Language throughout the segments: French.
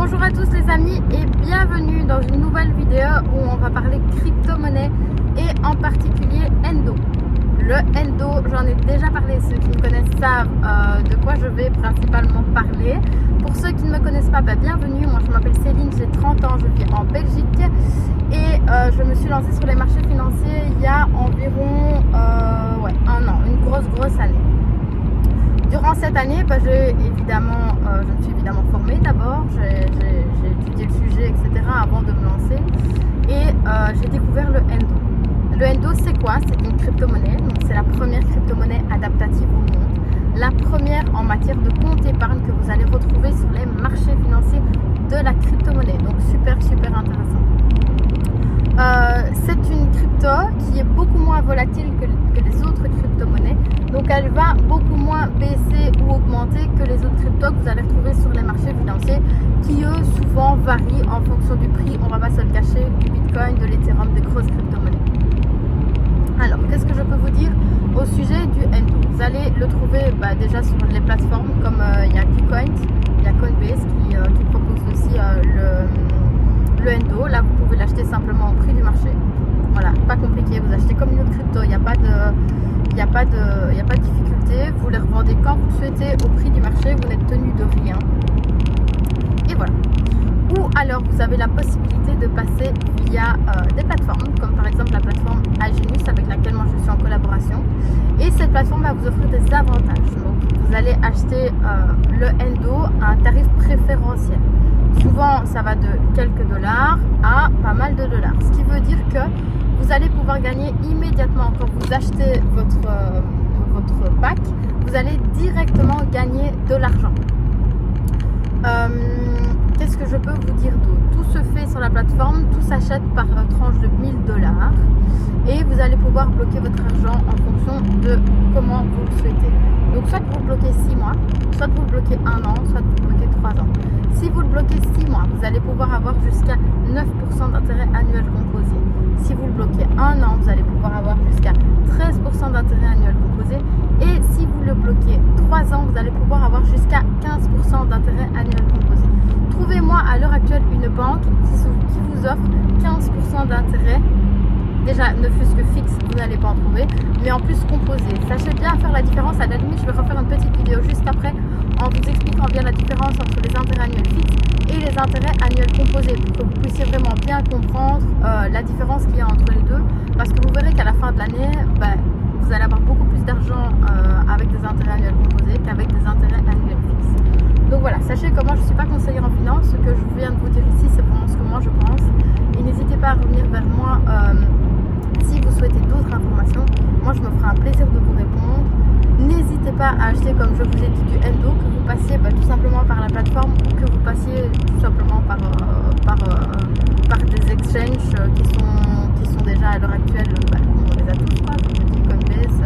Bonjour à tous les amis et bienvenue dans une nouvelle vidéo où on va parler crypto-monnaie et en particulier Endo. Le Endo, j'en ai déjà parlé, ceux qui me connaissent savent de quoi je vais principalement parler. Pour ceux qui ne me connaissent pas, bienvenue, moi je m'appelle Céline, j'ai 30 ans, je vis en Belgique et je me suis lancée sur les marchés financiers il y a environ un an, une grosse année. Durant cette année, je me suis évidemment formée d'abord, j'ai étudié le sujet, etc. avant de me lancer et j'ai découvert le Endo. Le Endo, c'est quoi? C'est une crypto-monnaie, donc c'est la première crypto-monnaie adaptative au monde, la première en matière de compte épargne que vous allez retrouver sur les marchés financiers de la crypto-monnaie, donc super intéressant. C'est une crypto qui est beaucoup moins volatile que les autres crypto-monnaies, donc elle va beaucoup moins baisser ou augmenter que les autres cryptos que vous allez retrouver sur les marchés financiers qui eux souvent varient en fonction du prix, on va pas se le cacher, du Bitcoin, de l'Ethereum, des grosses crypto-monnaies. Alors, qu'est-ce que je peux vous dire au sujet du Endo? Vous allez le trouver déjà sur les plateformes comme il y a KuCoin, il y a Coinbase qui propose aussi le Endo. Là, vous pouvez l'acheter simplement au prix du marché. Voilà, pas compliqué, vous achetez comme une autre crypto, il n'y a pas de difficulté. Vous les revendez quand vous le souhaitez au prix du marché, vous n'êtes tenu de rien. Et voilà. Ou alors vous avez la possibilité de passer via des plateformes, comme par exemple la plateforme Agenus avec laquelle moi je suis en collaboration. Et cette plateforme va vous offrir des avantages. Donc vous allez acheter le Endo à un tarif préférentiel. Souvent ça va de quelques dollars à pas mal de dollars. Ce qui veut dire que vous allez pouvoir gagner immédiatement quand vous achetez votre pack, vous allez directement gagner de l'argent. Qu'est-ce que je peux vous dire d'autre? Tout se fait sur la plateforme, tout s'achète par tranche de 1000 $ et vous allez pouvoir bloquer votre argent en fonction de comment vous le souhaitez. Donc soit vous le bloquez 6 mois, soit vous le bloquez 1 an, soit vous le bloquez 3 ans. Si vous le bloquez 6 mois, vous allez pouvoir avoir jusqu'à 9% d'intérêt annuel composé. Si vous le bloquez 1 an, vous allez pouvoir avoir jusqu'à 13% d'intérêt annuel composé. Et si vous le bloquez 3 ans, vous allez pouvoir avoir jusqu'à 15% d'intérêt annuel composé. Trouvez-moi à l'heure actuelle une banque qui vous offre 15% d'intérêt. Déjà, ne fût-ce que fixe, vous n'allez pas en trouver, mais en plus composé. Sachez bien faire la différence. À la limite, je vais refaire une petite vidéo juste après en vous expliquant bien la différence entre les intérêts annuels fixes et les intérêts annuels composés pour que vous puissiez vraiment bien comprendre la différence qu'il y a entre les deux. Parce que vous verrez qu'à la fin de l'année, vous allez avoir beaucoup plus d'argent avec des intérêts annuels composés qu'avec des intérêts annuels fixes. Donc voilà, sachez que moi je ne suis pas conseillère en finance. Ce que je viens de vous dire ici, c'est vraiment ce que moi je pense. Et n'hésitez pas à revenir vers moi si vous souhaitez d'autres informations. Moi je me ferai un plaisir de vous répondre. N'hésitez pas à acheter, comme je vous ai dit, du Endo, que vous passiez tout simplement par la plateforme ou que vous passiez tout simplement par des exchanges qui sont déjà à l'heure actuelle, on les a tous, comme je dis, Coinbase,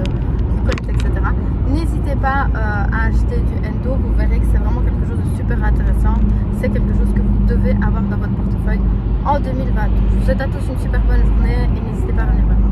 KuCoin, etc. N'hésitez pas à acheter du Endo, vous verrez que c'est vraiment quelque chose de super intéressant. C'est quelque chose que vous devez avoir dans votre portefeuille en 2022. Je vous souhaite à tous une super bonne journée et n'hésitez pas à venir vers moi.